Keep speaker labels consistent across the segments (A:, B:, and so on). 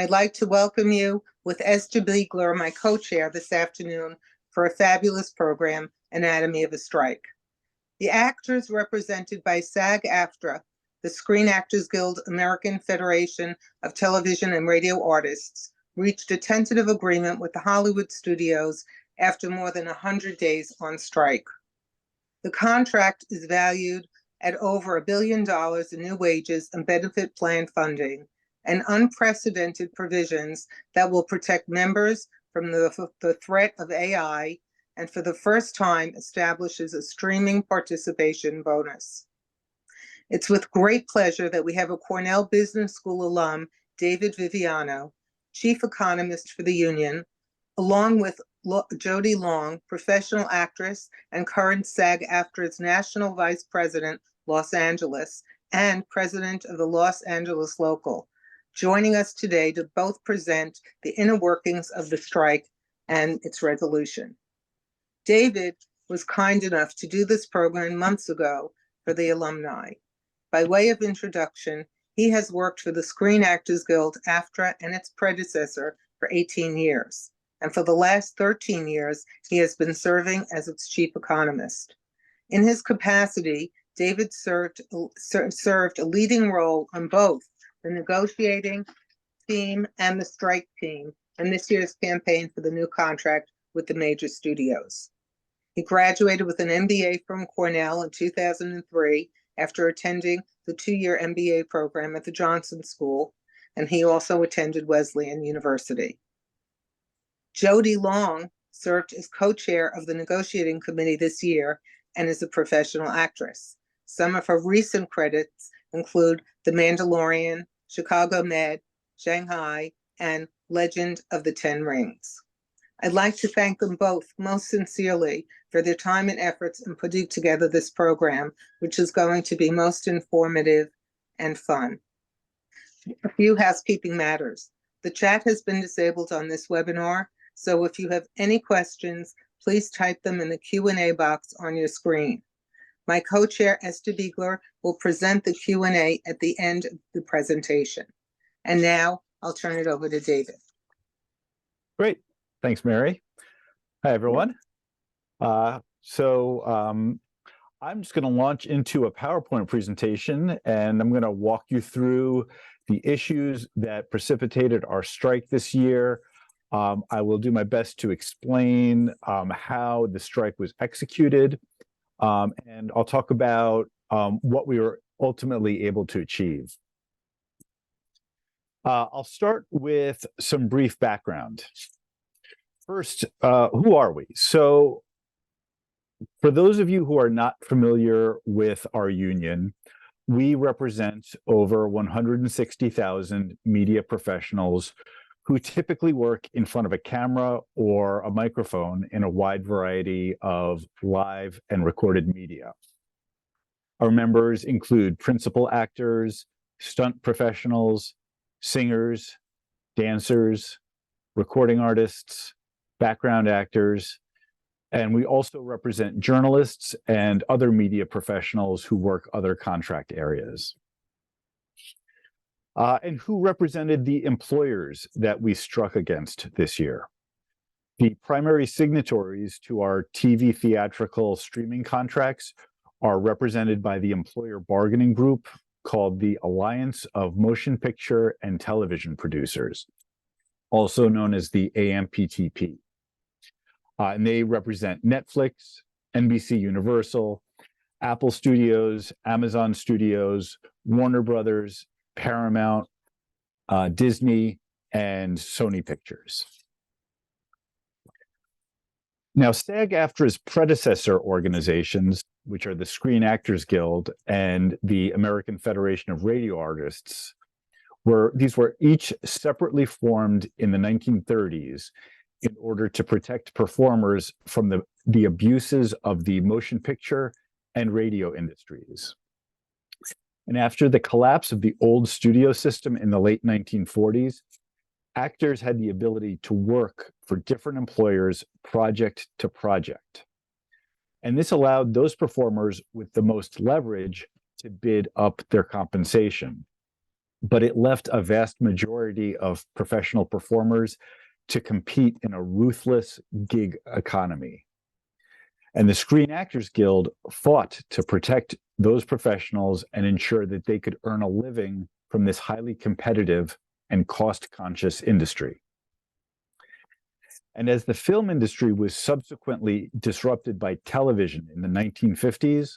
A: I'd like to welcome you with Esther Biegler, my co-chair, this afternoon for a fabulous program, Anatomy of a Strike. The actors represented by SAG-AFTRA, the Screen Actors Guild American Federation of Television and Radio Artists, reached a tentative agreement with the Hollywood studios after more than 100 days on strike. The contract is valued at over $1 billion in new wages and benefit plan funding, and unprecedented provisions that will protect members from the threat of AI, and for the first time establishes a streaming participation bonus. It's with great pleasure that we have a Cornell Business School alum, David Viviano, chief economist for the union, along with Jody Long, professional actress and current SAG-AFTRA's national vice president, Los Angeles, and president of the Los Angeles Local, joining us today to both present the inner workings of the strike and its resolution. David was kind enough to do this program months ago for the alumni. By way of introduction, he has worked for the Screen Actors Guild, AFTRA, and its predecessor for 18 years. And for the last 13 years, he has been serving as its chief economist. In his capacity, David served a leading role on both the negotiating team and the strike team in this year's campaign for the new contract with the major studios. He graduated with an MBA from Cornell in 2003 after attending the 2-year MBA program at the Johnson School, and he also attended Wesleyan University. Jody Long served as co-chair of the negotiating committee this year and is a professional actress. Some of her recent credits include The Mandalorian, Chicago Med, Shanghai, and Legend of the Ten Rings. I'd like to thank them both most sincerely for their time and efforts in putting together this program, which is going to be most informative and fun. A few housekeeping matters. The chat has been disabled on this webinar, so if you have any questions, please type them in the Q&A box on your screen. My co-chair, Esther Biegler, will present the Q&A at the end of the presentation. And now I'll turn it over to David.
B: Great. Thanks, Mary. Hi, everyone. I'm just going to launch into a PowerPoint presentation, and I'm going to walk you through the issues that precipitated our strike this year. I will do my best to explain how the strike was executed, and I'll talk about what we were ultimately able to achieve. I'll start with some brief background. First, who are we? So, for those of you who are not familiar with our union, we represent over 160,000 media professionals who typically work in front of a camera or a microphone in a wide variety of live and recorded media. Our members include principal actors, stunt professionals, singers, dancers, recording artists, background actors, and we also represent journalists and other media professionals who work other contract areas. And who represented the employers that we struck against this year? The primary signatories to our TV theatrical streaming contracts are represented by the employer bargaining group called the Alliance of Motion Picture and Television Producers, also known as the AMPTP. And they represent Netflix, NBC Universal, Apple Studios, Amazon Studios, Warner Brothers, Paramount, Disney, and Sony Pictures. Now, SAG-AFTRA's predecessor organizations, which are the Screen Actors Guild and the American Federation of Radio Artists, were each separately formed in the 1930s in order to protect performers from the abuses of the motion picture and radio industries. And after the collapse of the old studio system in the late 1940s, actors had the ability to work for different employers project to project. And this allowed those performers with the most leverage to bid up their compensation. but it left a vast majority of professional performers to compete in a ruthless gig economy. And the Screen Actors Guild fought to protect those professionals and ensure that they could earn a living from this highly competitive and cost-conscious industry. And as the film industry was subsequently disrupted by television in the 1950s,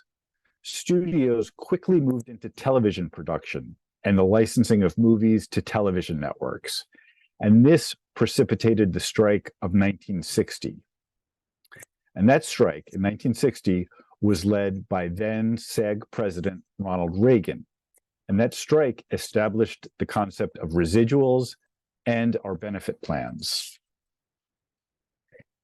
B: studios quickly moved into television production and the licensing of movies to television networks. And this precipitated the strike of 1960. And that strike in 1960 was led by then SAG President Ronald Reagan. And that strike established the concept of residuals and our benefit plans.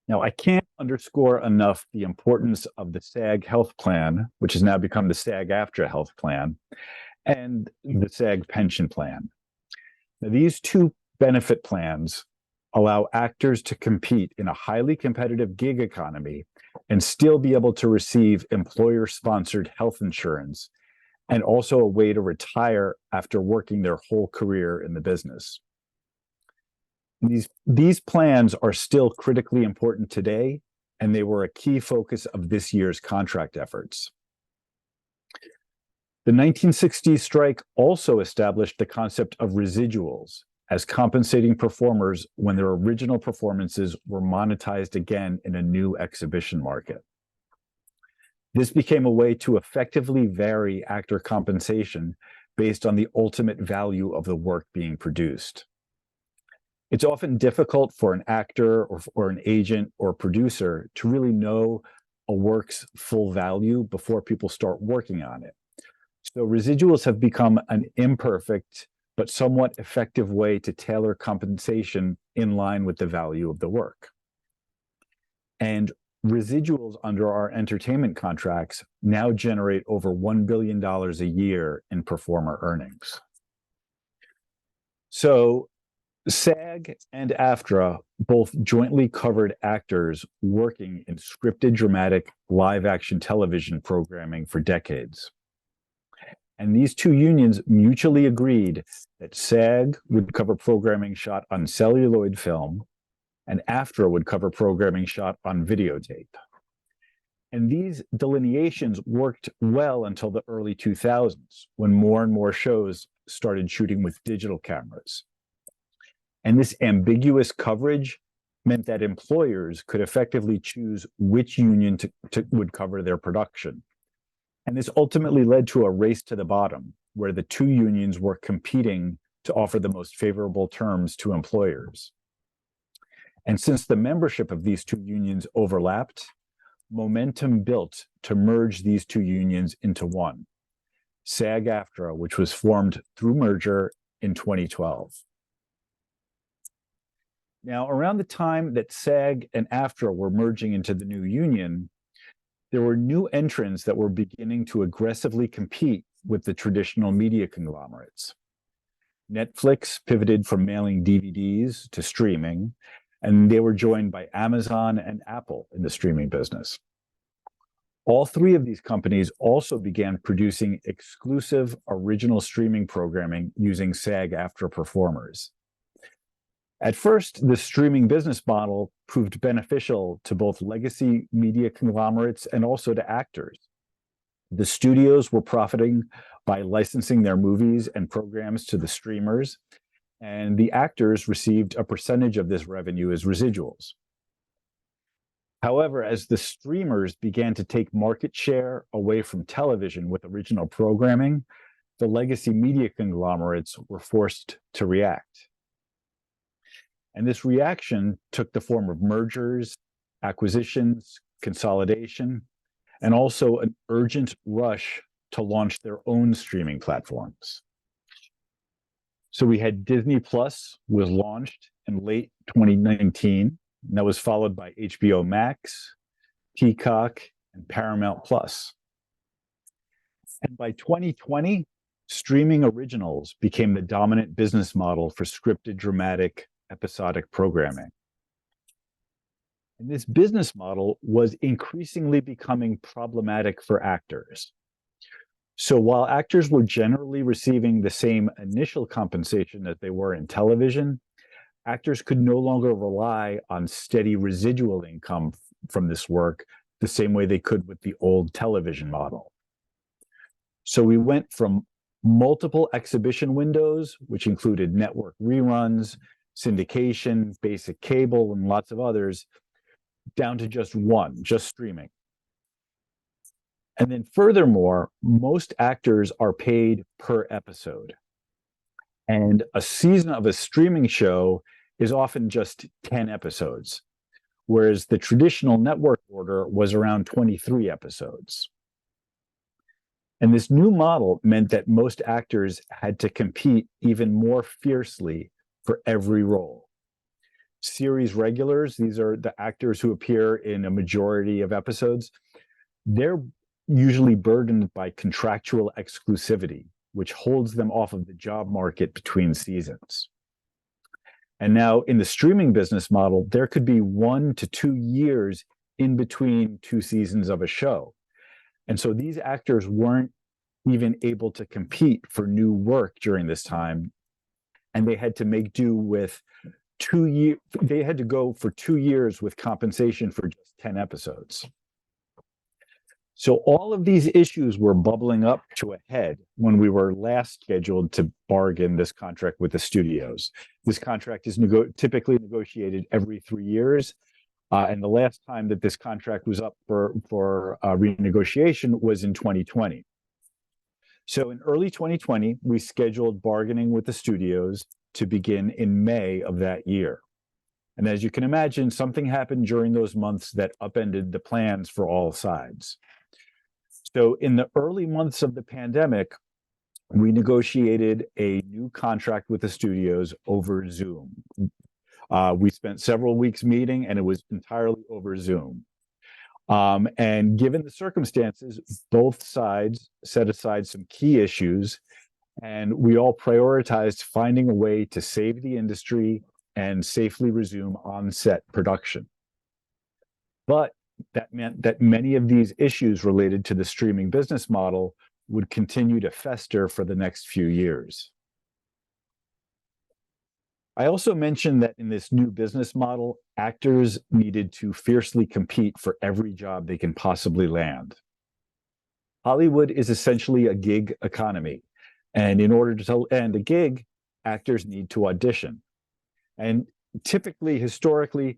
B: Now, I can't underscore enough the importance of the SAG health plan, which has now become the SAG-AFTRA health plan, and the SAG pension plan. Now, these two benefit plans allow actors to compete in a highly competitive gig economy and still be able to receive employer-sponsored health insurance, and also a way to retire after working their whole career in the business. These plans are still critically important today, and they were a key focus of this year's contract efforts. The 1960s strike also established the concept of residuals as compensating performers when their original performances were monetized again in a new exhibition market. This became a way to effectively vary actor compensation based on the ultimate value of the work being produced. It's often difficult for an actor or an agent or producer to really know a work's full value before people start working on it. So residuals have become an imperfect but somewhat effective way to tailor compensation in line with the value of the work. And residuals under our entertainment contracts now generate over $1 billion a year in performer earnings. So SAG and AFTRA both jointly covered actors working in scripted, dramatic, live-action television programming for decades. And these two unions mutually agreed that SAG would cover programming shot on celluloid film, and AFTRA would cover programming shot on videotape. And these delineations worked well until the early 2000s, when more and more shows started shooting with digital cameras. And this ambiguous coverage meant that employers could effectively choose which union would cover their production. And this ultimately led to a race to the bottom, where the two unions were competing to offer the most favorable terms to employers. And since the membership of these two unions overlapped, momentum built to merge these two unions into one, SAG-AFTRA, which was formed through merger in 2012. Now, around the time that SAG and AFTRA were merging into the new union, there were new entrants that were beginning to aggressively compete with the traditional media conglomerates. Netflix pivoted from mailing DVDs to streaming, and they were joined by Amazon and Apple in the streaming business. All three of these companies also began producing exclusive original streaming programming using SAG-AFTRA performers. At first, the streaming business model proved beneficial to both legacy media conglomerates and also to actors. The studios were profiting by licensing their movies and programs to the streamers, and the actors received a percentage of this revenue as residuals. However, as the streamers began to take market share away from television with original programming, the legacy media conglomerates were forced to react. And this reaction took the form of mergers, acquisitions, consolidation, and also an urgent rush to launch their own streaming platforms. So we had Disney Plus was launched in late 2019, and that was followed by HBO Max, Peacock, and Paramount Plus. And by 2020, streaming originals became the dominant business model for scripted, dramatic, episodic programming. And this business model was increasingly becoming problematic for actors. So while actors were generally receiving the same initial compensation that they were in television, actors could no longer rely on steady residual income from this work the same way they could with the old television model. So we went from multiple exhibition windows, which included network reruns, syndication, basic cable, and lots of others, down to just one, just streaming. And then furthermore, most actors are paid per episode. And a season of a streaming show is often just 10 episodes, whereas the traditional network order was around 23 episodes. And this new model meant that most actors had to compete even more fiercely for every role. Series regulars, these are the actors who appear in a majority of episodes, they're usually burdened by contractual exclusivity, which holds them off of the job market between seasons. And now in the streaming business model, there could be 1 to 2 years in between 2 seasons of a show. And so these actors weren't even able to compete for new work during this time. And they had to make do with 2 years, they had to go for 2 years with compensation for just 10 episodes. So all of these issues were bubbling up to a head when we were last scheduled to bargain this contract with the studios. This contract is typically negotiated every 3 years. And the last time that this contract was up for renegotiation was in 2020. So in early 2020, we scheduled bargaining with the studios to begin in May of that year. And as you can imagine, something happened during those months that upended the plans for all sides. So in the early months of the pandemic, we negotiated a new contract with the studios over Zoom. We spent several weeks meeting, and it was entirely over Zoom. And given the circumstances, both sides set aside some key issues, and we all prioritized finding a way to save the industry and safely resume on-set production. But that meant that many of these issues related to the streaming business model would continue to fester for the next few years. I also mentioned that in this new business model, actors needed to fiercely compete for every job they can possibly land. Hollywood is essentially a gig economy, and in order to land a gig, actors need to audition. And typically, historically,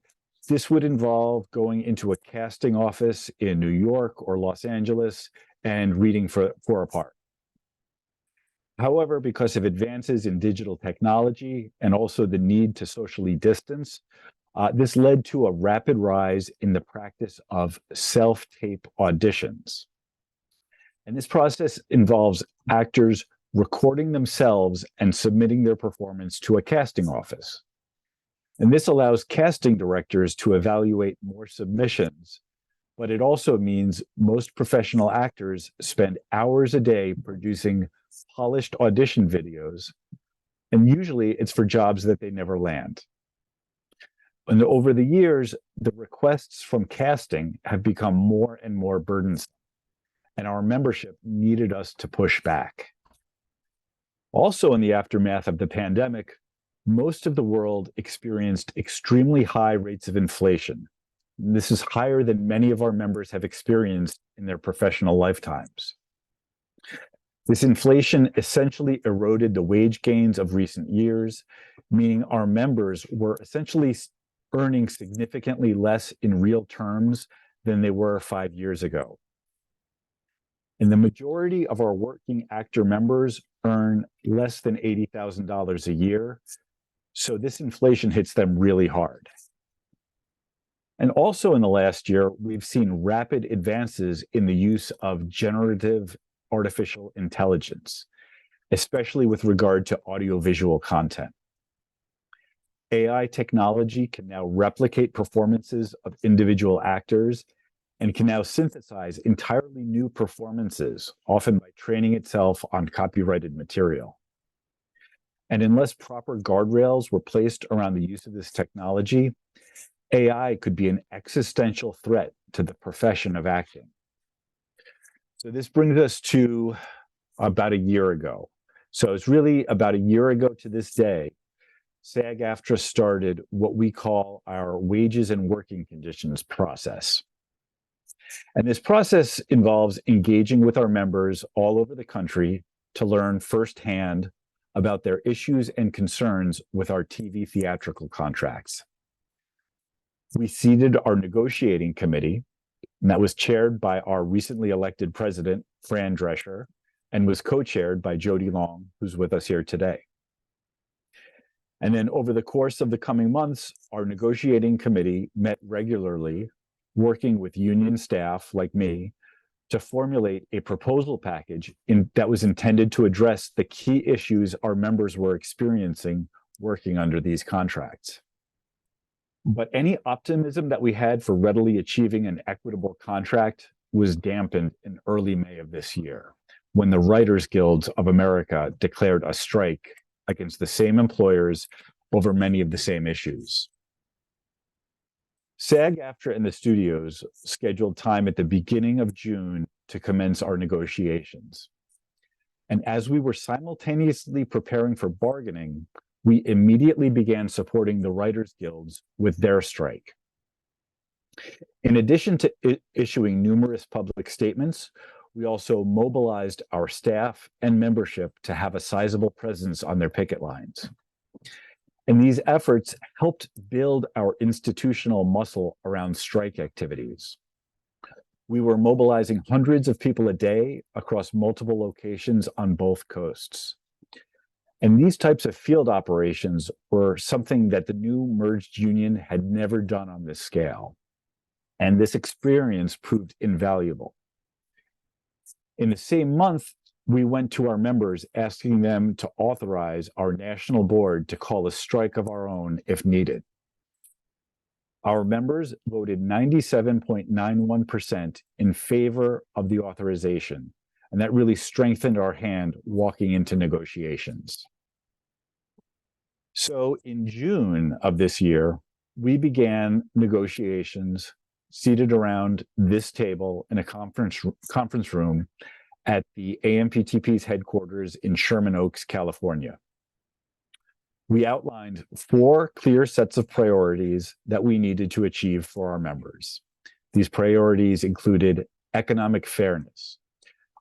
B: this would involve going into a casting office in New York or Los Angeles and reading for a part. However, because of advances in digital technology and also the need to socially distance, this led to a rapid rise in the practice of self-tape auditions. And this process involves actors recording themselves and submitting their performance to a casting office. And this allows casting directors to evaluate more submissions, but it also means most professional actors spend hours a day producing polished audition videos, and usually it's for jobs that they never land. And over the years, the requests from casting have become more and more burdensome, and our membership needed us to push back. Also, in the aftermath of the pandemic, most of the world experienced extremely high rates of inflation. This is higher than many of our members have experienced in their professional lifetimes. This inflation essentially eroded the wage gains of recent years, meaning our members were essentially earning significantly less in real terms than they were 5 years ago. And the majority of our working actor members earn less than $80,000 a year. So this inflation hits them really hard. And also in the last year, we've seen rapid advances in the use of generative artificial intelligence, especially with regard to audiovisual content. AI technology can now replicate performances of individual actors and can now synthesize entirely new performances, often by training itself on copyrighted material. And unless proper guardrails were placed around the use of this technology, AI could be an existential threat to the profession of acting. So this brings us to about a year ago. So it's really about a year ago to this day, SAG-AFTRA started what we call our wages and working conditions process. And this process involves engaging with our members all over the country to learn firsthand about their issues and concerns with our TV theatrical contracts. We seated our negotiating committee, and that was chaired by our recently elected president, Fran Drescher, and was co-chaired by Jody Long, who's with us here today. And then over the course of the coming months, our negotiating committee met regularly, working with union staff like me to formulate a proposal package that was intended to address the key issues our members were experiencing working under these contracts. But any optimism that we had for readily achieving an equitable contract was dampened in early May of this year, when the Writers Guilds of America declared a strike against the same employers over many of the same issues. SAG-AFTRA and the studios scheduled time at the beginning of June to commence our negotiations. And as we were simultaneously preparing for bargaining, we immediately began supporting the Writers Guilds with their strike. In addition to issuing numerous public statements, we also mobilized our staff and membership to have a sizable presence on their picket lines. And these efforts helped build our institutional muscle around strike activities. We were mobilizing hundreds of people a day across multiple locations on both coasts. And these types of field operations were something that the new merged union had never done on this scale. And this experience proved invaluable. In the same month, we went to our members asking them to authorize our national board to call a strike of our own if needed. Our members voted 97.91% in favor of the authorization, and that really strengthened our hand walking into negotiations. So in June of this year, we began negotiations seated around this table in a conference room at the AMPTP's headquarters in Sherman Oaks, California. We outlined 4 clear sets of priorities that we needed to achieve for our members. These priorities included economic fairness.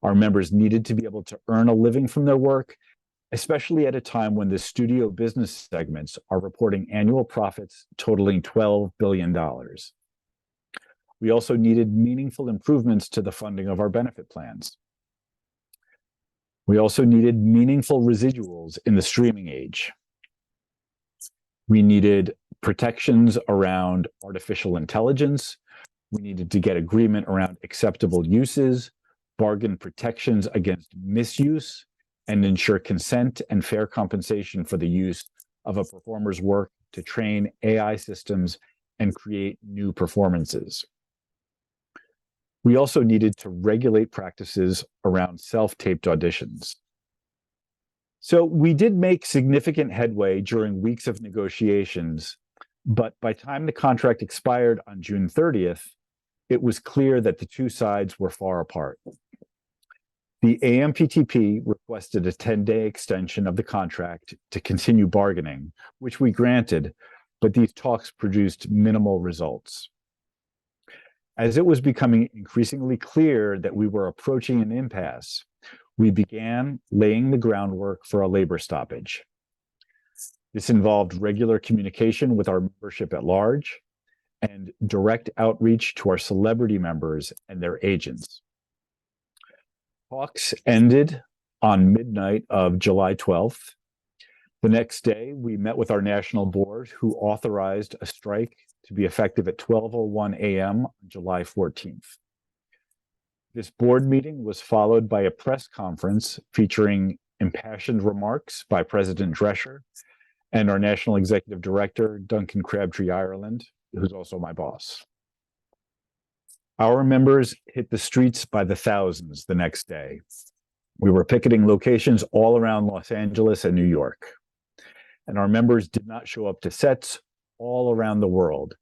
B: Our members needed to be able to earn a living from their work, especially at a time when the studio business segments are reporting annual profits totaling $12 billion. We also needed meaningful improvements to the funding of our benefit plans. We also needed meaningful residuals in the streaming age. We needed protections around artificial intelligence. We needed to get agreement around acceptable uses, bargain protections against misuse, and ensure consent and fair compensation for the use of a performer's work to train AI systems and create new performances. We also needed to regulate practices around self-taped auditions. So we did make significant headway during weeks of negotiations, but by the time the contract expired on June 30th, it was clear that the two sides were far apart. The AMPTP requested a 10-day extension of the contract to continue bargaining, which we granted, but these talks produced minimal results. As it was becoming increasingly clear that we were approaching an impasse, we began laying the groundwork for a labor stoppage. This involved regular communication with our membership at large and direct outreach to our celebrity members and their agents. Talks ended on midnight of July 12th. The next day, we met with our national board, who authorized a strike to be effective at 12:01 a.m. on July 14th. This board meeting was followed by a press conference featuring impassioned remarks by President Drescher and our National Executive Director, Duncan Crabtree Ireland, who's also my boss. Our members hit the streets by the thousands the next day. We were picketing locations all around Los Angeles and New York. And our members did not show up to sets all around the world,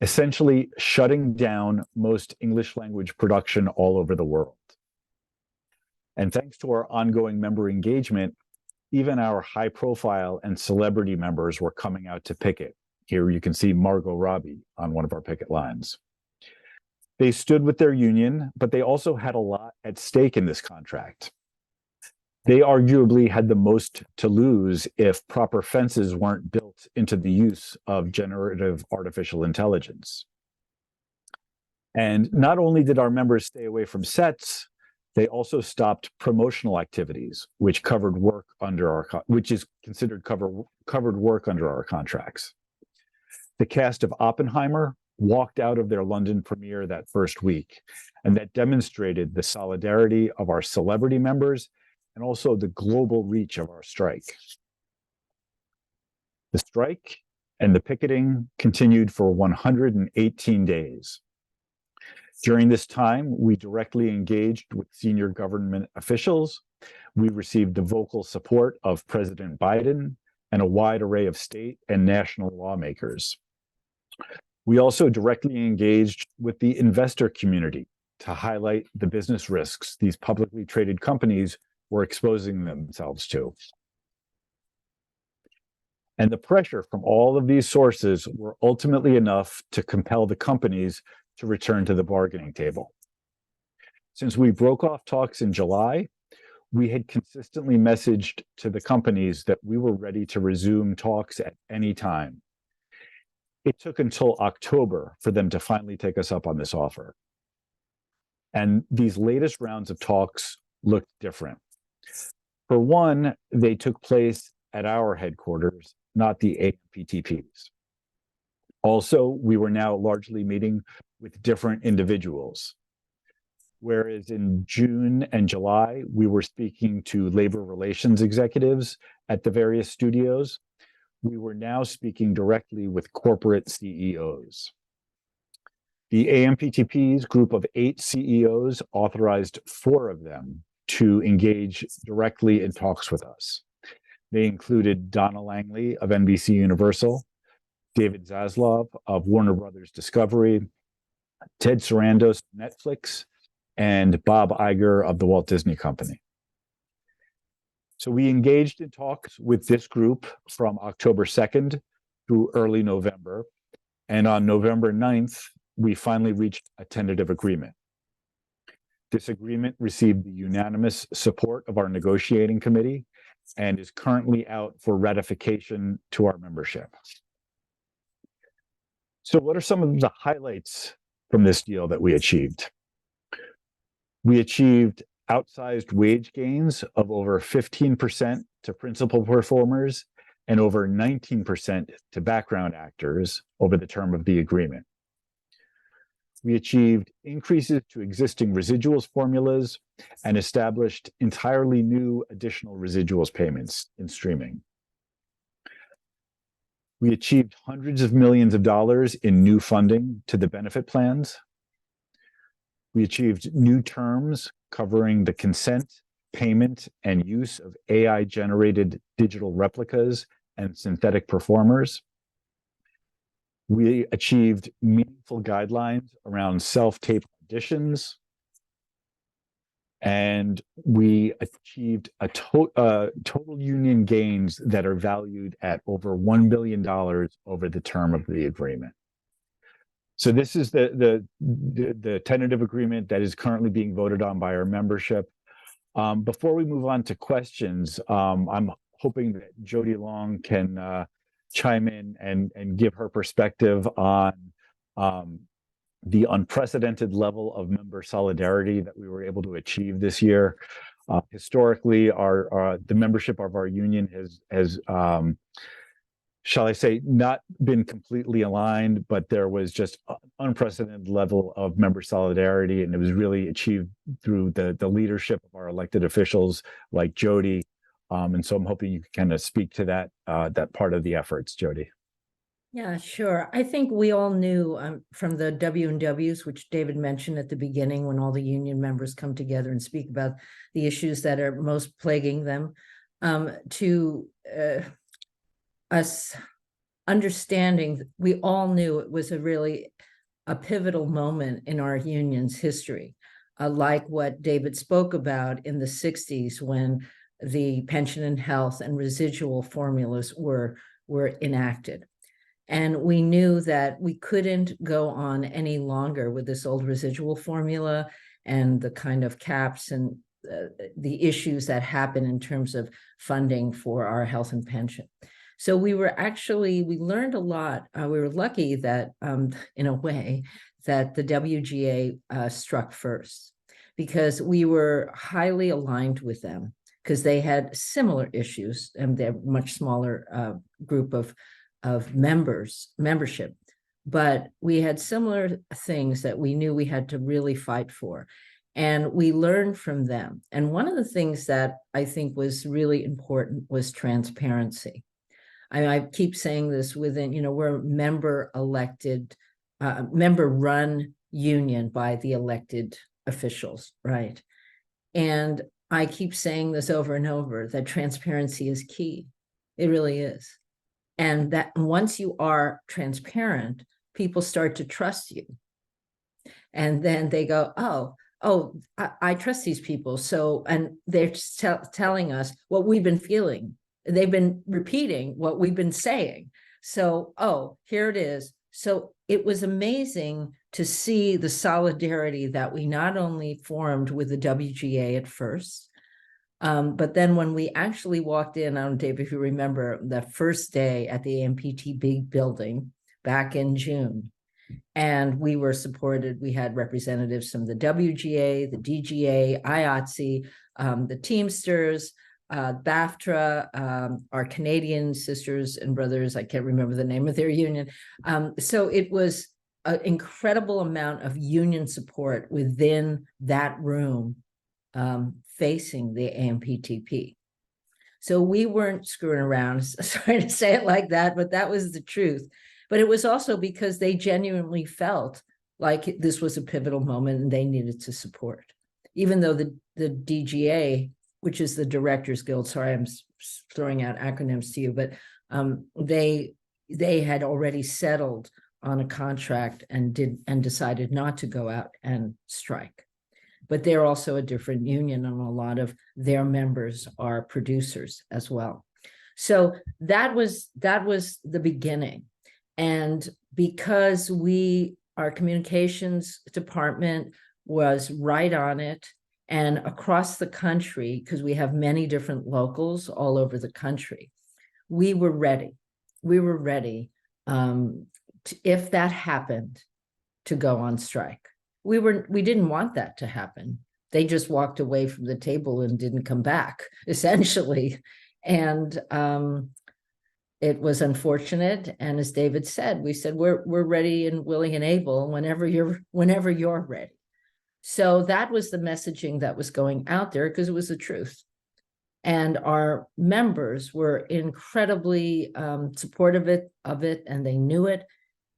B: essentially shutting down most English language production all over the world. And thanks to our ongoing member engagement, even our high profile and celebrity members were coming out to picket. Here you can see Margot Robbie on one of our picket lines. They stood with their union, but they also had a lot at stake in this contract. They arguably had the most to lose if proper fences weren't built into the use of generative artificial intelligence. And not only did our members stay away from sets, they also stopped promotional activities, which covered work under which is considered covered work under our contracts. The cast of Oppenheimer walked out of their London premiere that first week, and that demonstrated the solidarity of our celebrity members and also the global reach of our strike. The strike and the picketing continued for 118 days. During this time, we directly engaged with senior government officials. We received the vocal support of President Biden and a wide array of state and national lawmakers. We also directly engaged with the investor community to highlight the business risks these publicly traded companies were exposing themselves to. And the pressure from all of these sources were ultimately enough to compel the companies to return to the bargaining table. Since we broke off talks in July, we had consistently messaged to the companies that we were ready to resume talks at any time. It took until October for them to finally take us up on this offer. And these latest rounds of talks looked different. For one, they took place at our headquarters, not the AMPTP's. Also, we were now largely meeting with different individuals. Whereas in June and July, we were speaking to labor relations executives at the various studios, we were now speaking directly with corporate CEOs. The AMPTP's group of 8 CEOs authorized 4 of them to engage directly in talks with us. They included Donna Langley of NBC Universal, David Zaslav of Warner Brothers Discovery, Ted Sarandos of Netflix, and Bob Iger of the Walt Disney Company. So we engaged in talks with this group from October 2nd through early November. And on November 9th, we finally reached a tentative agreement. This agreement received the unanimous support of our negotiating committee and is currently out for ratification to our membership. So what are some of the highlights from this deal that we achieved? We achieved outsized wage gains of over 15% to principal performers and over 19% to background actors over the term of the agreement. We achieved increases to existing residuals formulas and established entirely new additional residuals payments in streaming. We achieved hundreds of millions of dollars in new funding to the benefit plans. We achieved new terms covering the consent, payment, and use of AI-generated digital replicas and synthetic performers. We achieved meaningful guidelines around self-tape auditions. And we achieved a total union gains that are valued at over $1 billion over the term of the agreement. So this is the tentative agreement that is currently being voted on by our membership. Before we move on to questions, I'm hoping that Jody Long can chime in and give her perspective on the unprecedented level of member solidarity that we were able to achieve this year. Historically, the membership of our union has shall I say, not been completely aligned, but there was just an unprecedented level of member solidarity, and it was really achieved through the leadership of our elected officials like Jody. And so I'm hoping you can kind of speak to that part of the efforts, Jody.
C: Yeah, sure. I think we all knew from the W&Ws, which David mentioned at the beginning, when all the union members come together and speak about the issues that are most plaguing them, to us understanding, we all knew it was a pivotal moment in our union's history. like what David spoke about in the 60s when the pension and health and residual formulas were enacted. And we knew that we couldn't go on any longer with this old residual formula and the kind of caps and the issues that happen in terms of funding for our health and pension. So we learned a lot. We were lucky that, in a way, that the WGA struck first, because we were highly aligned with them, because they had similar issues, and they're a much smaller group of membership. But we had similar things that we knew we had to really fight for. And we learned from them. And one of the things that I think was really important was transparency. I keep saying this within, we're a member-elected, member-run union by the elected officials, right? And I keep saying this over and over, that transparency is key. It really is. And that once you are transparent, people start to trust you. And then they go, I trust these people. So, and they're telling us what we've been feeling. They've been repeating what we've been saying. So, here it is. So it was amazing to see the solidarity that we not only formed with the WGA at first, but then when we actually walked in, I don't know, Dave, if you remember, the first day at the AMPT big building back in June, and we were supported. We had representatives from the WGA, the DGA, IATSE, the Teamsters, BAFTRA, our Canadian sisters and brothers. I can't remember the name of their union. So it was an incredible amount of union support within that room facing the AMPTP. So we weren't screwing around, sorry to say it like that, but that was the truth. But it was also because they genuinely felt like this was a pivotal moment and they needed to support. Even though the DGA, which is the Directors Guild, sorry, I'm throwing out acronyms to you, but they had already settled on a contract and decided not to go out and strike. But they're also a different union, and a lot of their members are producers as well. So that was the beginning. And because our communications department was right on it, and across the country, because we have many different locals all over the country, we were ready. We were ready if that happened, to go on strike. We didn't want that to happen. They just walked away from the table and didn't come back, essentially. And it was unfortunate. And as David said, we said, we're ready and willing and able whenever you're ready. So that was the messaging that was going out there, because it was the truth. And our members were incredibly supportive of it, and they knew it.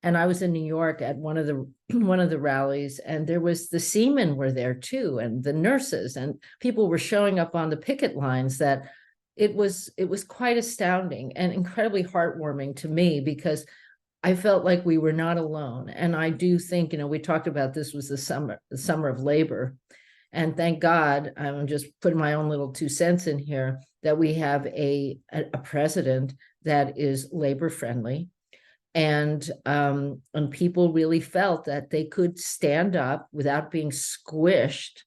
C: And I was in New York at one of the rallies, and there was the seamen were there too, and the nurses, and people were showing up on the picket lines. That it was quite astounding and incredibly heartwarming to me, because I felt like we were not alone. And I do think, we talked about this was the summer of labor. And thank God, I'm just putting my own little 2 cents in here, that we have a president that is labor friendly. And people really felt that they could stand up without being squished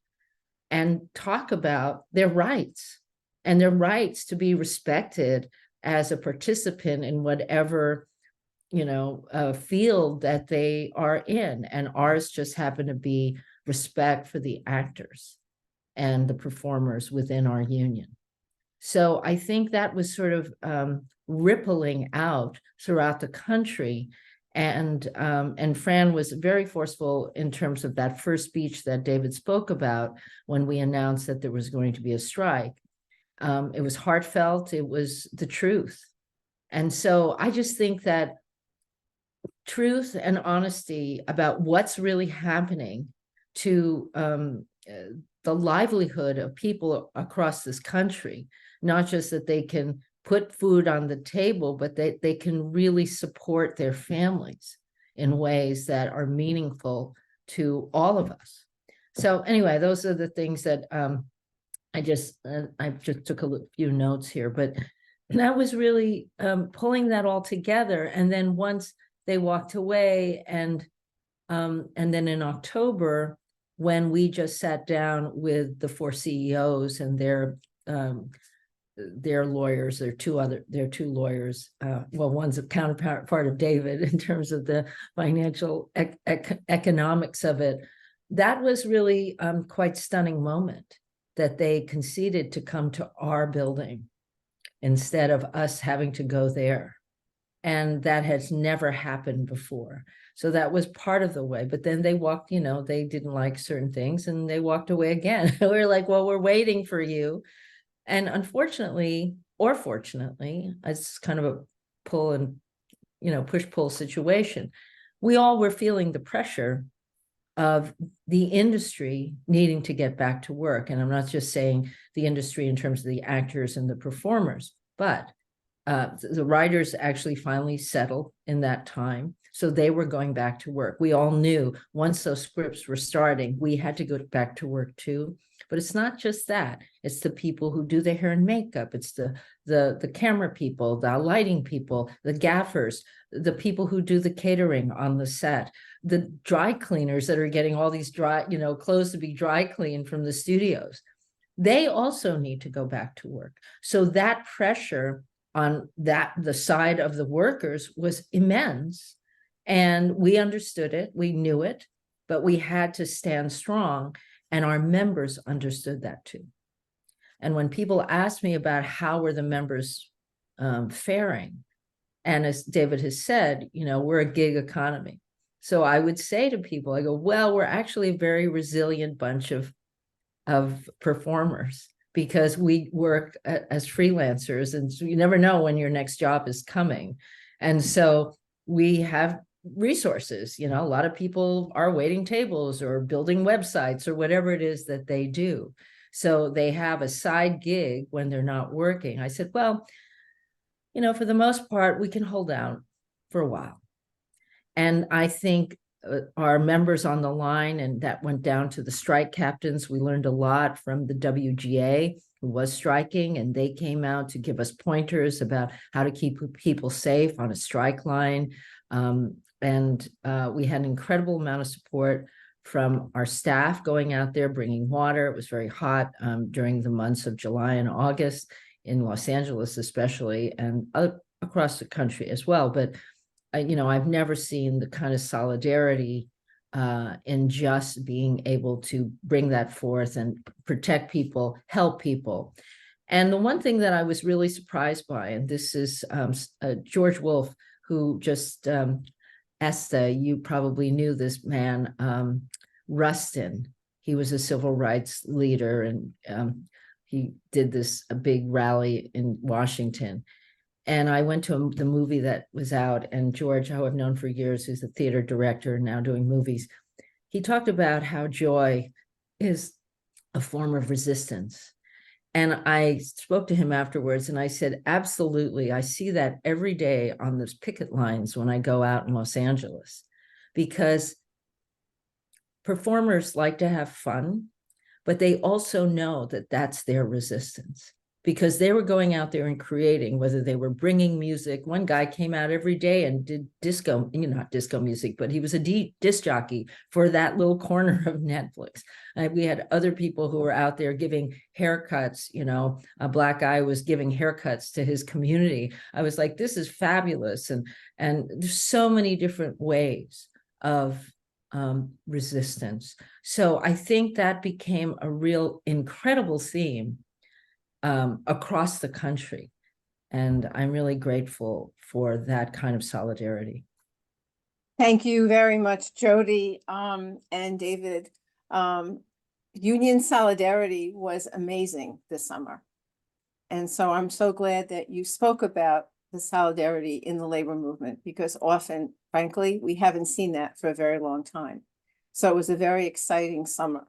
C: and talk about their rights, and their rights to be respected as a participant in whatever field that they are in. And ours just happened to be respect for the actors and the performers within our union. So I think that was sort of rippling out throughout the country. And Fran was very forceful in terms of that first speech that David spoke about when we announced that there was going to be a strike. It was heartfelt. It was the truth. And so I just think that truth and honesty about what's really happening to the livelihood of people across this country, not just that they can put food on the table, but they can really support their families in ways that are meaningful to all of us. So anyway, those are the things that I just took a few notes here, but that was really pulling that all together. And then once they walked away, and then in October, when we just sat down with the 4 CEOs and their lawyers, their two lawyers, well, one's a counterpart of David in terms of the financial economics of it. That was really quite stunning moment that they conceded to come to our building instead of us having to go there. And that has never happened before. So that was part of the way. But then they walked, they didn't like certain things and they walked away again. We were like, well, we're waiting for you. And unfortunately, or fortunately, it's kind of a pull and, push-pull situation. We all were feeling the pressure of the industry needing to get back to work. And I'm not just saying the industry in terms of the actors and the performers, but the writers actually finally settled in that time. So they were going back to work. We all knew once those scripts were starting, we had to go back to work too. But it's not just that. It's the people who do the hair and makeup. It's the camera people, the lighting people, the gaffers, the people who do the catering on the set, the dry cleaners that are getting all these clothes to be dry cleaned from the studios. They also need to go back to work. So that pressure on the side of the workers was immense. And we understood it, we knew it, but we had to stand strong. And our members understood that too. And when people ask me about how were the members faring, and as David has said, we're a gig economy. So I would say to people, I go, well, we're actually a very resilient bunch of performers, because we work as freelancers and so you never know when your next job is coming. And so we have resources, a lot of people are waiting tables or building websites or whatever it is that they do. So they have a side gig when they're not working. I said, well, for the most part, we can hold down for a while. And I think our members on the line, and that went down to the strike captains. We learned a lot from the WGA, who was striking, and they came out to give us pointers about how to keep people safe on a strike line. And we had an incredible amount of support from our staff going out there, bringing water. It was very hot during the months of July and August in Los Angeles, especially, and across the country as well. But I've never seen the kind of solidarity in just being able to bring that forth and protect people, help people. And the one thing that I was really surprised by, and this is George Wolfe, who just, Esther, you probably knew this man, Rustin. He was a civil rights leader, and he did a big rally in Washington. And I went to the movie that was out, and George, who I've known for years, who's a theater director now doing movies, he talked about how joy is a form of resistance. And I spoke to him afterwards and I said, absolutely, I see that every day on those picket lines when I go out in Los Angeles, because performers like to have fun, but they also know that that's their resistance, because they were going out there and creating, whether they were bringing music. One guy came out every day and did disco, not disco music, but he was a disc jockey for that little corner of Netflix. And we had other people who were out there giving haircuts. A black guy was giving haircuts to his community. I was like, this is fabulous. And there's so many different ways of resistance. So I think that became a real incredible theme across the country. And I'm really grateful for that kind of solidarity.
D: Thank you very much, Jody and David. Union solidarity was amazing this summer. And so I'm so glad that you spoke about the solidarity in the labor movement, because often, frankly, we haven't seen that for a very long time. So it was a very exciting summer.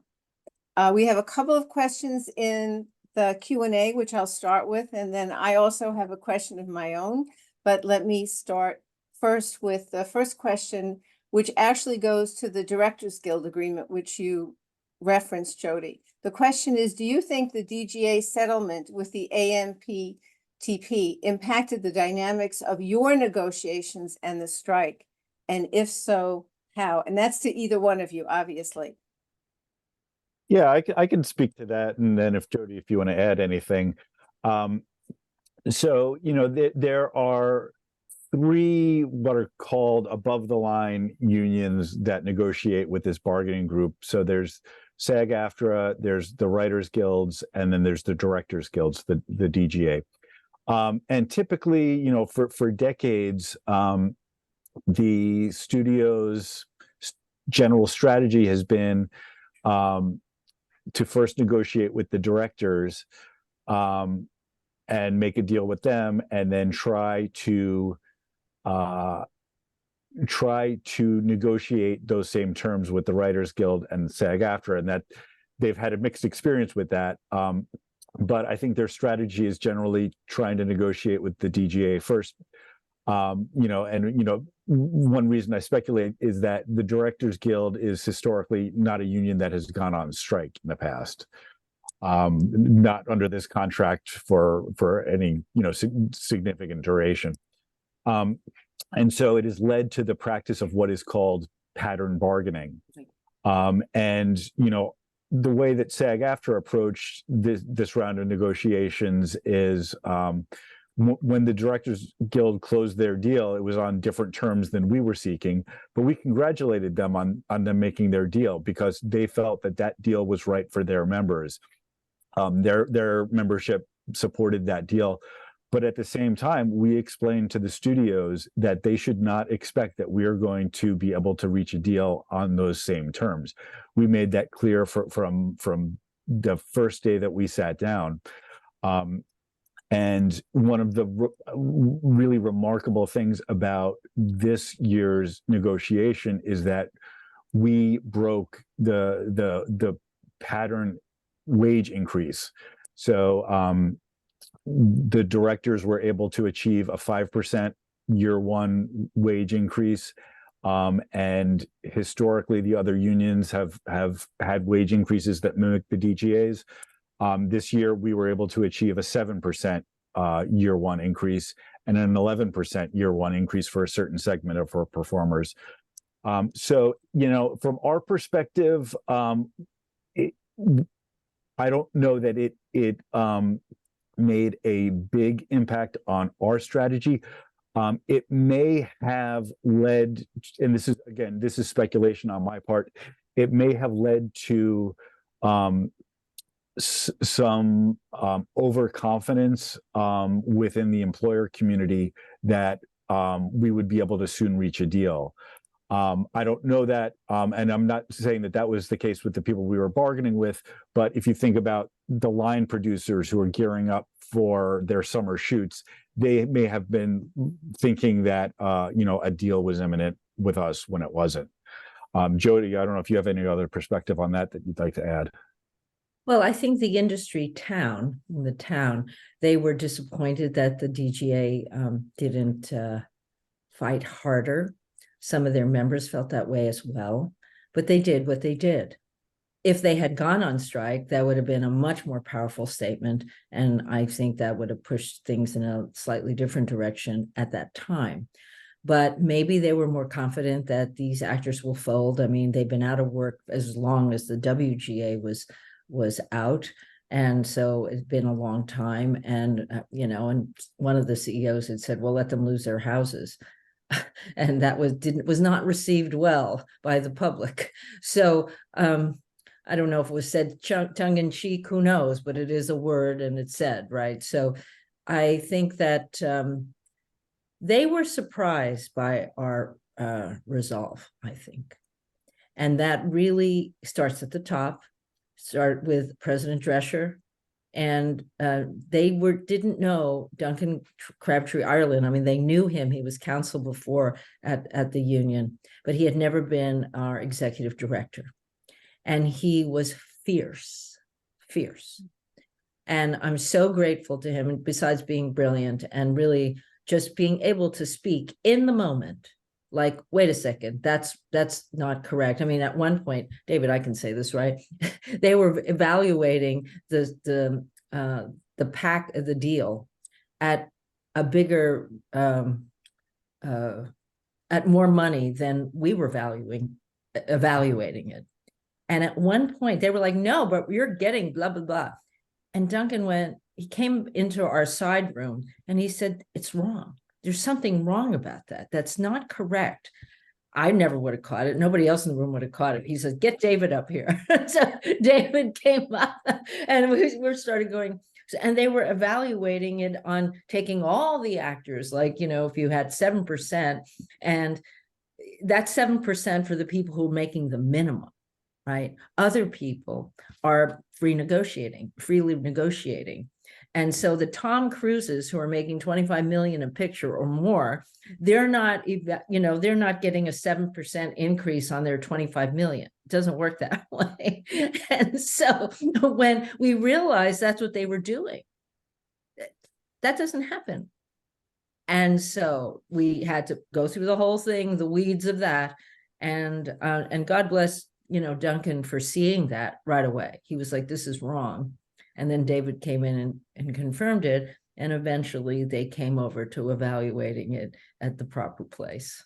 D: We have a couple of questions in the Q&A, which I'll start with, and then I also have a question of my own, but let me start first with the first question, which actually goes to the Directors Guild agreement, which you referenced, Jody. The question is, do you think the DGA settlement with the AMPTP impacted the dynamics of your negotiations and the strike? And if so, how? And that's to either one of you, obviously.
B: Yeah, I can speak to that, and then if Jody, if you want to add anything. So, there are 3 what are called above the line unions that negotiate with this bargaining group. So there's SAG-AFTRA, there's the Writers Guilds, and then there's the Directors Guilds, the DGA. And typically, for decades, the studio's general strategy has been to first negotiate with the directors and make a deal with them, and then try to negotiate those same terms with the Writers Guild and SAG-AFTRA, and that they've had a mixed experience with that. But I think their strategy is generally trying to negotiate with the DGA first. One reason I speculate is that the Directors Guild is historically not a union that has gone on strike in the past. Not under this contract for any significant duration. And so it has led to the practice of what is called pattern bargaining. And the way that SAG-AFTRA approached this round of negotiations is when the Directors Guild closed their deal, it was on different terms than we were seeking, but we congratulated them on them making their deal because they felt that deal was right for their members. Their membership supported that deal. But at the same time, we explained to the studios that they should not expect that we are going to be able to reach a deal on those same terms. We made that clear from the first day that we sat down. And one of the really remarkable things about this year's negotiation is that we broke the pattern wage increase. So the directors were able to achieve a 5% year one wage increase. And historically, the other unions have had wage increases that mimic the DGA's. This year, we were able to achieve a 7% year one increase and an 11% year one increase for a certain segment of our performers. So, from our perspective, I don't know that it made a big impact on our strategy. It may have led, and this is speculation on my part, it may have led to some overconfidence within the employer community that we would be able to soon reach a deal. I don't know that, and I'm not saying that was the case with the people we were bargaining with, but if you think about the line producers who are gearing up for their summer shoots, they may have been thinking that a deal was imminent with us when it wasn't. Jody, I don't know if you have any other perspective on that you'd like to add.
C: Well, I think the industry they were disappointed that the DGA didn't fight harder. Some of their members felt that way as well, but they did what they did. If they had gone on strike, that would have been a much more powerful statement, and I think that would have pushed things in a slightly different direction at that time. But maybe they were more confident that these actors will fold. I mean, they've been out of work as long as the WGA was out, and so it's been a long time. And and one of the CEOs had said, "Well, let them lose their houses." And that was not received well by the public. So I don't know if it was said tongue in cheek, who knows, but it is a word and it's said, right? So I think that they were surprised by our resolve, I think. And that really starts at the top, start with President Drescher. And they didn't know Duncan Crabtree Ireland. I mean, they knew him. He was counsel before at the union, but he had never been our executive director. And he was fierce. And I'm so grateful to him, and besides being brilliant and really just being able to speak in the moment like, wait a second, that's not correct. I mean, at one point, David, I can say this, right? They were evaluating the deal at a bigger at more money than we were evaluating it. And at one point they were like, no, but you're getting blah, blah, blah. And Duncan he came into our side room and he said, it's wrong. There's something wrong about that. That's not correct. I never would have caught it. Nobody else in the room would have caught it. He said, get David up here. So David came up and we started going, and they were evaluating it on taking all the actors, like, if you had 7%, and that's 7% for the people who are making the minimum, right? Other people are freely negotiating. And so the Tom Cruises who are making 25 million a picture or more, they're not, they're not getting a 7% increase on their 25 million. It doesn't work that way. And so when we realized that's what they were doing, that doesn't happen. And so we had to go through the whole thing, the weeds of that. And God bless, Duncan for seeing that right away. He was like, this is wrong. And then David came in and confirmed it. And eventually they came over to evaluating it at the proper place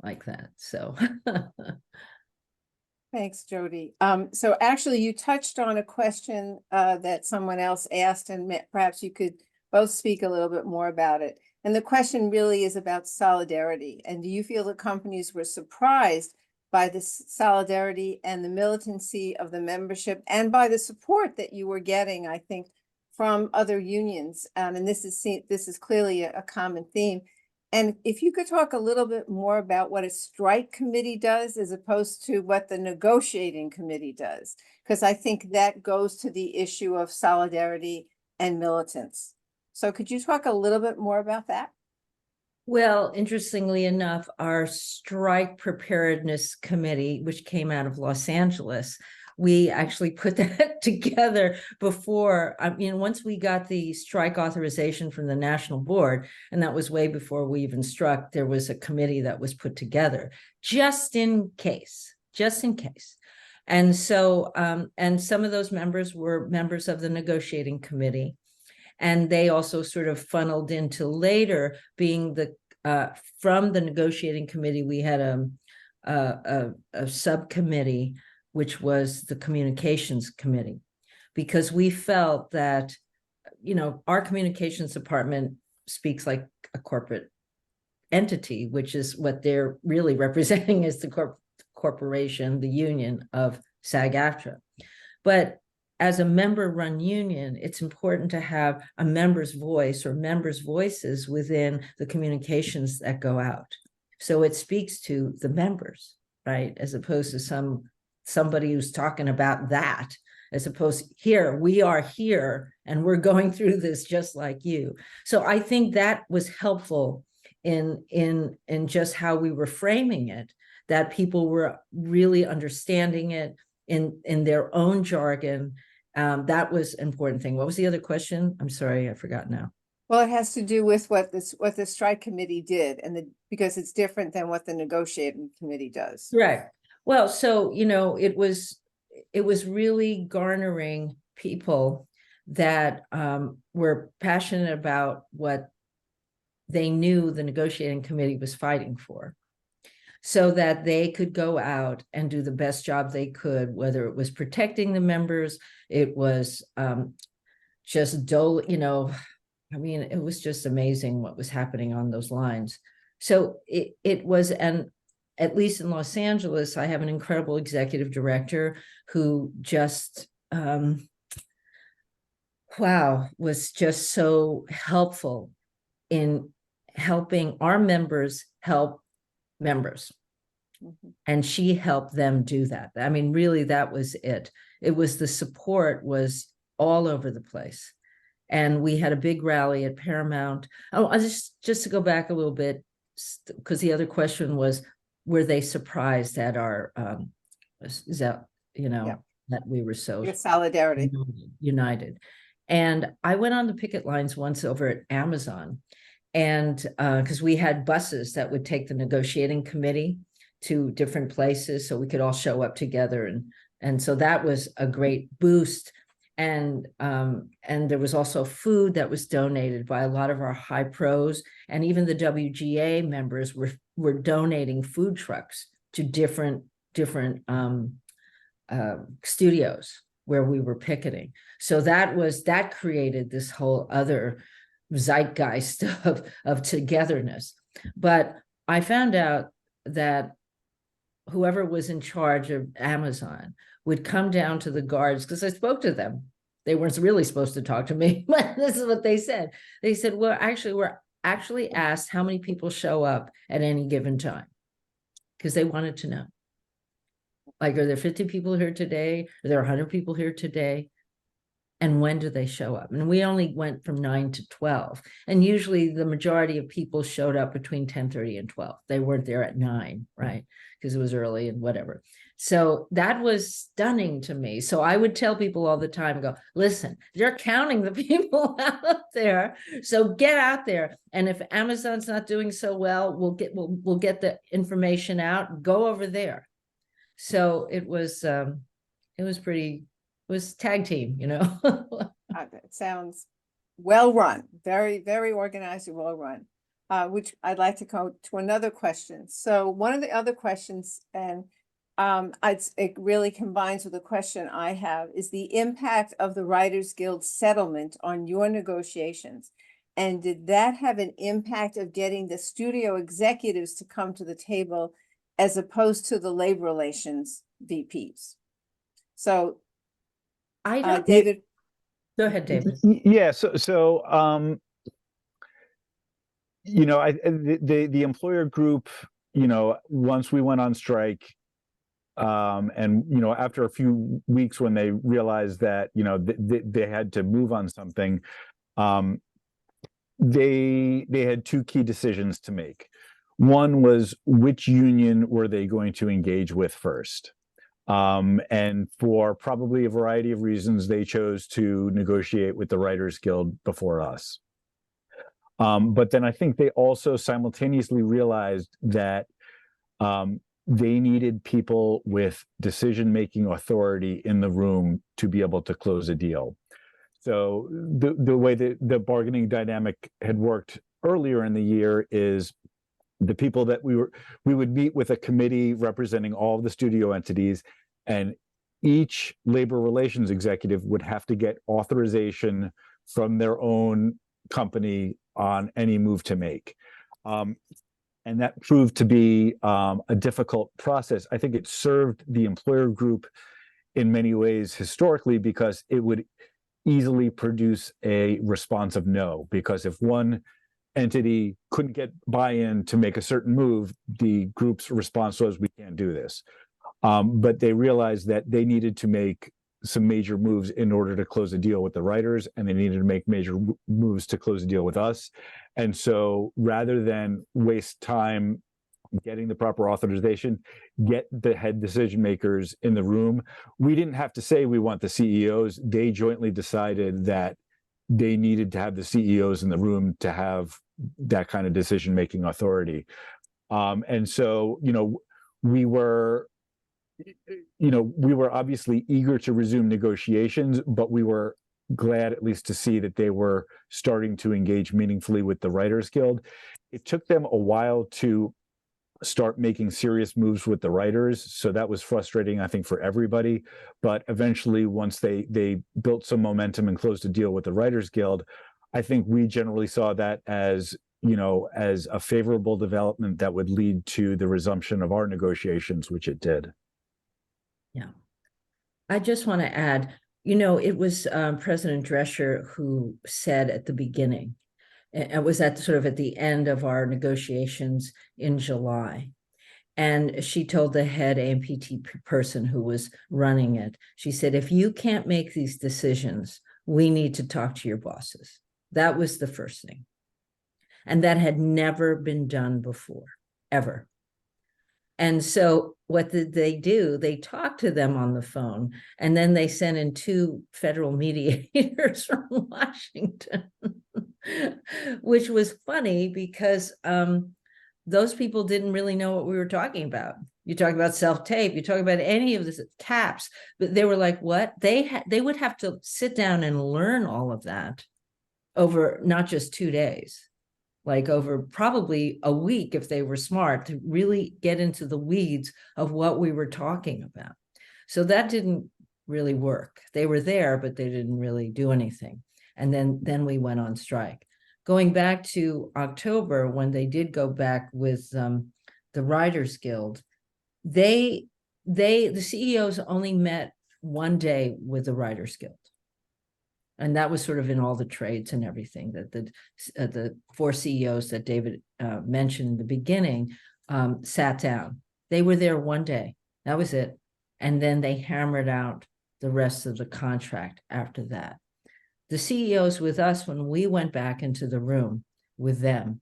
C: like that. So.
D: Thanks, Jody. So actually you touched on a question that someone else asked, and perhaps you could both speak a little bit more about it. And the question really is about solidarity. And do you feel that companies were surprised by the solidarity and the militancy of the membership and by the support that you were getting, I think, from other unions? And this is clearly a common theme. And if you could talk a little bit more about what a strike committee does as opposed to what the negotiating committee does, because I think that goes to the issue of solidarity and militants. So could you talk a little bit more about that?
C: Well, interestingly enough, our strike preparedness committee, which came out of Los Angeles, we actually put that together before, once we got the strike authorization from the national board, and that was way before we even struck, there was a committee that was put together just in case. And so, and some of those members were members of the negotiating committee. And they also sort of funneled into later being from the negotiating committee, we had a subcommittee, which was the communications committee, because we felt that, our communications department speaks like a corporate entity, which is what they're really representing is the corporation, the union of SAG-AFTRA. But as a member-run union, it's important to have a member's voice or members' voices within the communications that go out. So it speaks to the members, right? As opposed to somebody who's talking about that, as opposed we are here and we're going through this just like you. So I think that was helpful in just how we were framing it, that people were really understanding it in their own jargon. That was an important thing. What was the other question? I'm sorry, I forgot now.
D: Well, it has to do with what the strike committee did, and because it's different than what the negotiating committee does.
C: Right. Well, so it was really garnering people that were passionate about what they knew the negotiating committee was fighting for, so that they could go out and do the best job they could, whether it was protecting the members, it was just it was just amazing what was happening on those lines. So it was, and at least in Los Angeles, I have an incredible executive director who just, was just so helpful in helping our members help members. Mm-hmm. And she helped them do that. I mean, really, that was it. It was the support was all over the place. And we had a big rally at Paramount. Oh, just to go back a little bit, because the other question was, were they surprised at our, that we were so
D: your solidarity
C: united. And I went on the picket lines once over at Amazon, And because we had buses that would take the negotiating committee to different places, so we could all show up together, and so that was a great boost. And there was also food that was donated by a lot of our high pros, and even the WGA members were donating food trucks to different studios where we were picketing. So that created this whole other zeitgeist of togetherness. But I found out that whoever was in charge of Amazon would come down to the guards, because I spoke to them. They weren't really supposed to talk to me, but this is what they said. They said, well, we're actually asked how many people show up at any given time, because they wanted to know. Like, are there 50 people here today? Are there 100 people here today? And when do they show up? And we only went from 9 to 12. And usually the majority of people showed up between 10:30 and 12. They weren't there at 9, right? Because it was early and whatever. So that was stunning to me. So I would tell people all the time, go, listen, they're counting the people out there. So get out there. And if Amazon's not doing so well, we'll get the information out, go over there. So it was tag team, you know.
D: It sounds well run, very, very organized and well run, which I'd like to go to another question. So one of the other questions, and it really combines with the question I have, is the impact of the Writers Guild settlement on your negotiations. And did that have an impact of getting the studio executives to come to the table as opposed to the labor relations VPs? So
C: I don't,
D: David.
C: go ahead, David.
B: Yeah. You know, the employer group, you know, once we went on strike, and, you know, after a few weeks when they realized that, you know, they had to move on something, they had two key decisions to make. One was, which union were they going to engage with first? And for probably a variety of reasons, they chose to negotiate with the Writers Guild before us. But then I think they also simultaneously realized that they needed people with decision-making authority in the room to be able to close a deal. So the way that the bargaining dynamic had worked earlier in the year is the people that we would meet with a committee representing all of the studio entities, and each labor relations executive would have to get authorization from their own company on any move to make. And that proved to be a difficult process. I think it served the employer group in many ways historically, because it would easily produce a response of no, because if one entity couldn't get buy-in to make a certain move, the group's response was, we can't do this. But they realized that they needed to make some major moves in order to close a deal with the writers, and they needed to make major moves to close a deal with us. And so rather than waste time getting the proper authorization, get the head decision makers in the room. We didn't have to say we want the CEOs. They jointly decided that they needed to have the CEOs in the room to have that kind of decision-making authority. And so, we were obviously eager to resume negotiations, but we were glad at least to see that they were starting to engage meaningfully with the Writers Guild. It took them a while to start making serious moves with the writers, so that was frustrating, I think, for everybody. But eventually, once they built some momentum and closed a deal with the Writers Guild, I think we generally saw that as a favorable development that would lead to the resumption of our negotiations, which it did.
C: Yeah. I just want to add, it was President Drescher who said at the beginning, it was at the end of our negotiations in July. And she told the head AMPT person who was running it, she said, if you can't make these decisions, we need to talk to your bosses. That was the first thing. And that had never been done before, ever. And so what did they do? They talked to them on the phone, and then they sent in 2 federal mediators from Washington. which was funny because those people didn't really know what we were talking about. You talk about self-tape, you talk about any of this taps, but they were like, what? They would have to sit down and learn all of that over not just 2 days, like over probably a week if they were smart, to really get into the weeds of what we were talking about. So that didn't really work. They were there, but they didn't really do anything. And then we went on strike. Going back to October, when they did go back with the Writers Guild, the CEOs only met one day with the Writers Guild. And that was sort of in all the trades and everything, that the 4 CEOs that David mentioned in the beginning sat down. They were there one day. That was it. And then they hammered out the rest of the contract after that. The CEOs with us, when we went back into the room with them,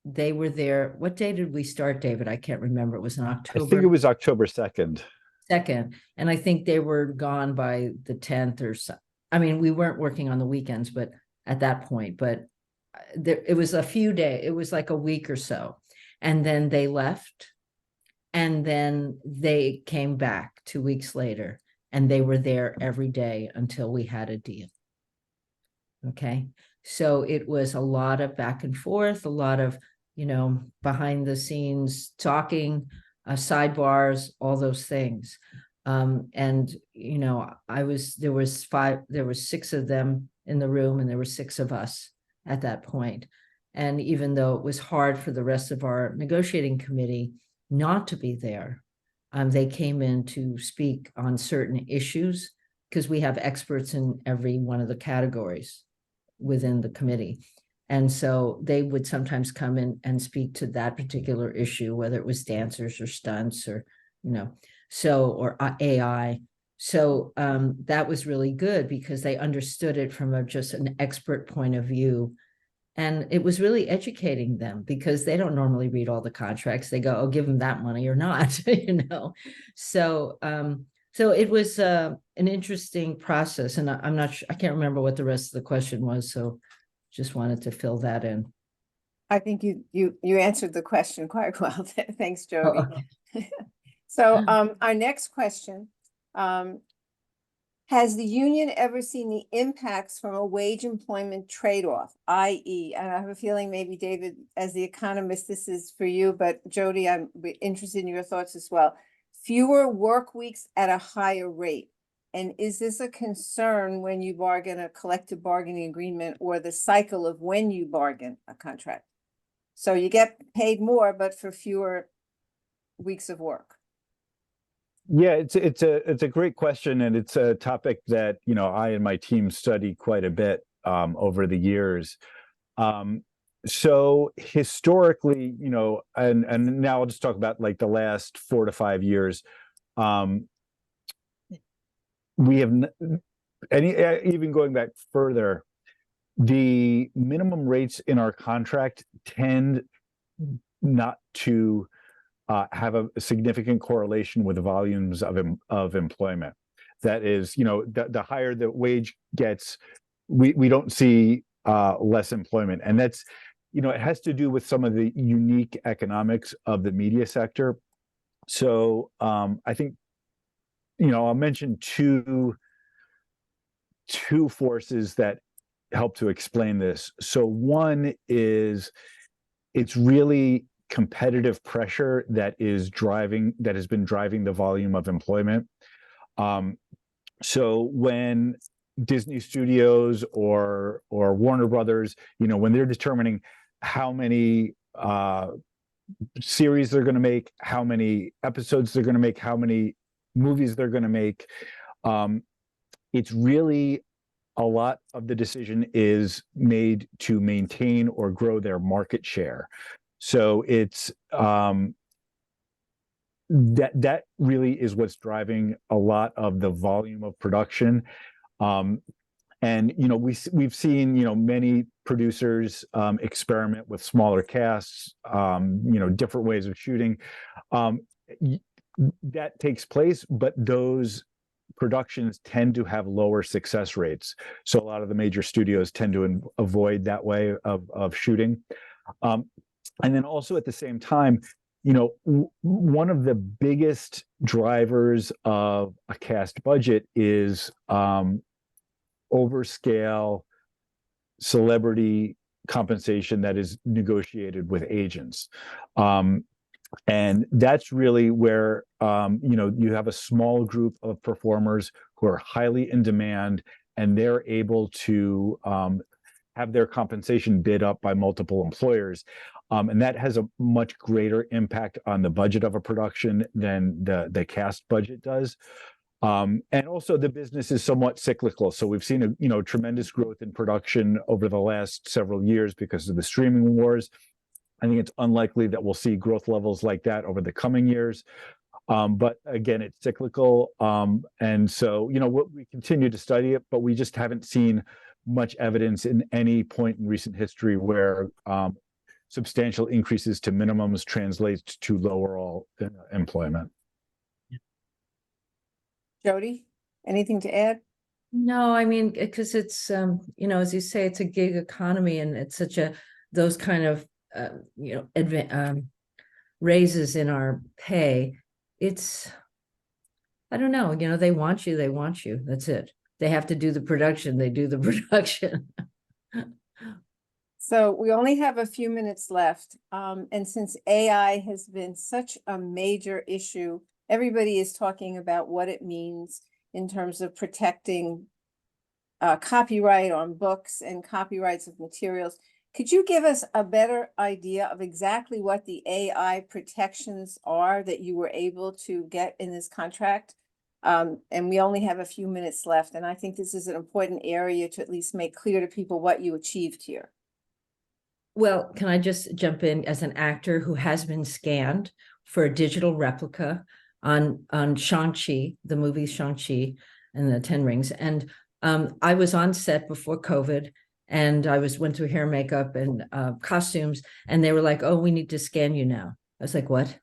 C: they were there. What day did we start, David? I can't remember. It was in October.
B: I think it was October 2nd.
C: And I think they were gone by the 10th or so. I mean, we weren't working on the weekends, but at that point, but it was a few days. It was like a week or so. And then they left. And then they came back 2 weeks later, and they were there every day until we had a deal. Okay. So it was a lot of back and forth, a lot of, behind the scenes talking, sidebars, all those things. And there was 6 of them in the room, and there were 6 of us at that point. And even though it was hard for the rest of our negotiating committee not to be there, they came in to speak on certain issues, because we have experts in every one of the categories within the committee. And so they would sometimes come in and speak to that particular issue, whether it was dancers or stunts or, or AI. So that was really good, because they understood it from just an expert point of view. And it was really educating them, because they don't normally read all the contracts. They go, oh, give them that money or not, So it was an interesting process. And I'm not sure, I can't remember what the rest of the question was. So just wanted to fill that in.
D: I think you answered the question quite well. Thanks, Jody.
C: Oh, okay.
D: So our next question, has the union ever seen the impacts from a wage employment trade-off, i.e., and I have a feeling maybe David, as the economist, this is for you, but Jody, I'm interested in your thoughts as well. Fewer work weeks at a higher rate. And is this a concern when you bargain a collective bargaining agreement, or the cycle of when you bargain a contract? So you get paid more, but for fewer weeks of work.
B: Yeah, it's a great question, and it's a topic that I and my team study quite a bit over the years. So historically, and now I'll just talk about like the last 4 to 5 years. We have even going back further, the minimum rates in our contract tend not to have a significant correlation with the volumes of employment. That is, the higher the wage gets, we don't see less employment, and that's, it has to do with some of the unique economics of the media sector. So I think, I'll mention two forces that help to explain this. So one is, it's really competitive pressure that has been driving the volume of employment. So when Disney Studios or Warner Brothers, when they're determining how many series they're going to make, how many episodes they're going to make, how many movies they're going to make, it's really a lot of the decision is made to maintain or grow their market share. So it's that really is what's driving a lot of the volume of production. And we've seen many producers experiment with smaller casts, different ways of shooting. That takes place, but those productions tend to have lower success rates. So a lot of the major studios tend to avoid that way of shooting. And then also at the same time, you know, one of the biggest drivers of a cast budget is overscale celebrity compensation that is negotiated with agents. And that's really where, you know, you have a small group of performers who are highly in demand, and they're able to have their compensation bid up by multiple employers. And that has a much greater impact on the budget of a production than the cast budget does. And also the business is somewhat cyclical. So we've seen a tremendous growth in production over the last several years because of the streaming wars. I think it's unlikely that we'll see growth levels like that over the coming years. But again, it's cyclical. And so, you know, we continue to study it, but we just haven't seen much evidence in any point in recent history where substantial increases to minimums translate to lower all employment.
D: Jody, anything to add?
C: No, I mean, because it's, you know, as you say, it's a gig economy, and it's such those kind of, you know, raises in our pay. It's, I don't know, you know, they want you, that's it. They have to do the production, they do the production.
D: So we only have a few minutes left. And since AI has been such a major issue, everybody is talking about what it means in terms of protecting copyright on books and copyrights of materials. Could you give us a better idea of exactly what the AI protections are that you were able to get in this contract? And we only have a few minutes left, and I think this is an important area to at least make clear to people what you achieved here.
C: Well, can I just jump in as an actor who has been scanned for a digital replica on Shang-Chi, the movie Shang-Chi and the 10 Rings. And I was on set before COVID, and I went through hair and makeup and costumes, and they were like, "Oh, we need to scan you now." I was like, "What?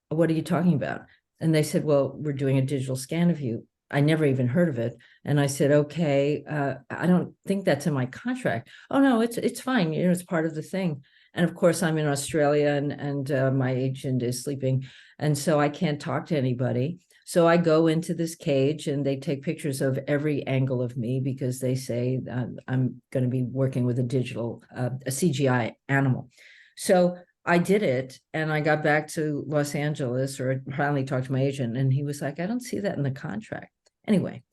C: What are you talking about?" And they said, "Well, we're doing a digital scan of you." I never even heard of it. And I said, "Okay, I don't think that's in my contract." "Oh, no, it's fine. You know, it's part of the thing." And of course, I'm in Australia, and my agent is sleeping. And so I can't talk to anybody. So I go into this cage, and they take pictures of every angle of me because they say I'm going to be working with a CGI animal. So I did it, and I got back to Los Angeles, or I finally talked to my agent, and he was like, "I don't see that in the contract." Anyway,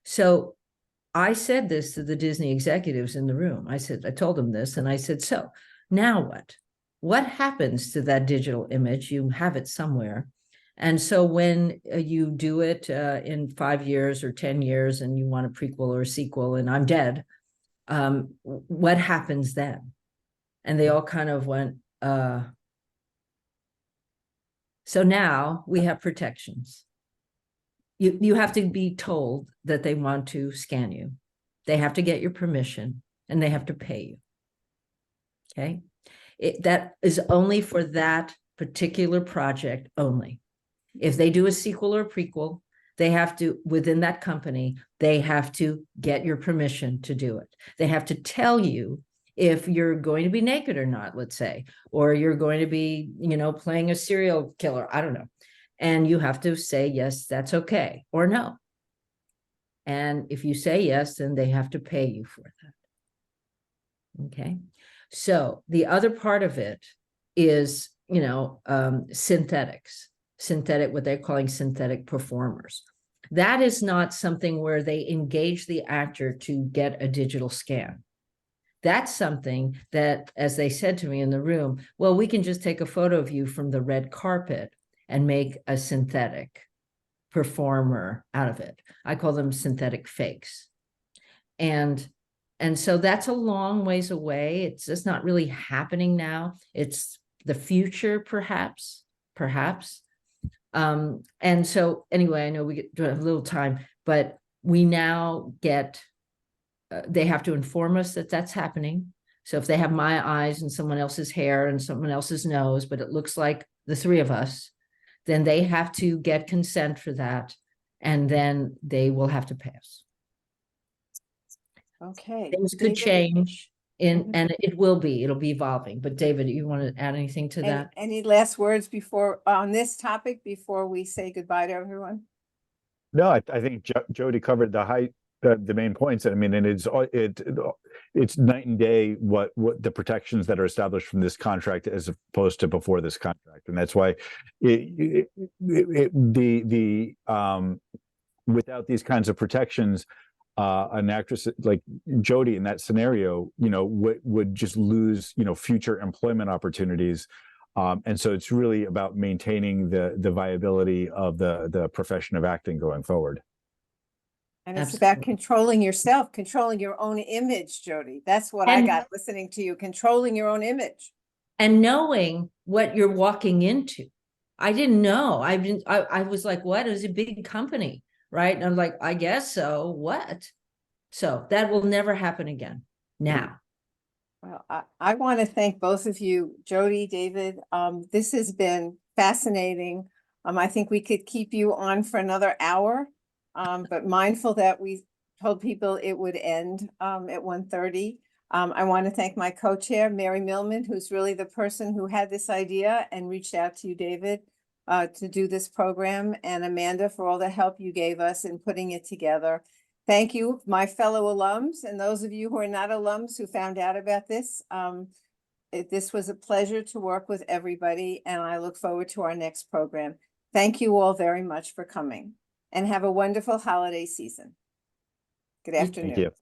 C: so I said this to the Disney executives in the room. I told them this, and I said, "So now what? What happens to that digital image? You have it somewhere. And so when you do it in 5 years or 10 years, and you want a prequel or a sequel, and I'm dead, what happens then?" And they all kind of went, so now we have protections. You have to be told that they want to scan you. They have to get your permission, and they have to pay you. Okay? That is only for that particular project only. If they do a sequel or a prequel, they have to, within that company, they have to get your permission to do it. They have to tell you if you're going to be naked or not, let's say, or you're going to be, you know, playing a serial killer, I don't know. And you have to say, yes, that's okay, or no. And if you say yes, then they have to pay you for that. Okay. So the other part of it is, you know, what they're calling synthetic performers. That is not something where they engage the actor to get a digital scan. That's something that, as they said to me in the room, well, we can just take a photo of you from the red carpet and make a synthetic performer out of it. I call them synthetic fakes. And so that's a long ways away. It's just not really happening now. It's the future, perhaps. And so anyway, I know we have a little time, but we now get, they have to inform us that that's happening. So if they have my eyes and someone else's hair and someone else's nose, but it looks like the three of us, then they have to get consent for that. and then they will have to pass.
D: Okay.
C: Things could
D: David,
C: change
D: Mhm.
C: and it'll be evolving. But David, you want to add anything to that?
D: Any last words before, on this topic, before we say goodbye to everyone?
B: No, I think Jody covered the main points. I mean, and it's night and day what the protections that are established from this contract as opposed to before this contract, and that's why without these kinds of protections, an actress like Jody in that scenario, would just lose, future employment opportunities. And so it's really about maintaining the viability of the profession of acting going forward.
D: And it's about
C: Absolutely.
D: controlling yourself, controlling your own image, Jody. That's what I
C: And-
D: got listening to you, controlling your own image.
C: And knowing what you're walking into. I didn't know. I was like, what? It was a big company, right? And I'm like, I guess so. What? So that will never happen again now.
D: Well, I want to thank both of you, Jody, David. This has been fascinating. I think we could keep you on for another hour, but mindful that we told people it would end at 1:30. I want to thank my co-chair, Mary Millman, who's really the person who had this idea and reached out to you, David, to do this program, and Amanda for all the help you gave us in putting it together. Thank you, my fellow alums, and those of you who are not alums who found out about this. This was a pleasure to work with everybody, and I look forward to our next program. Thank you all very much for coming, and have a wonderful holiday season. Good
C: You-
D: afternoon.
B: Thank you.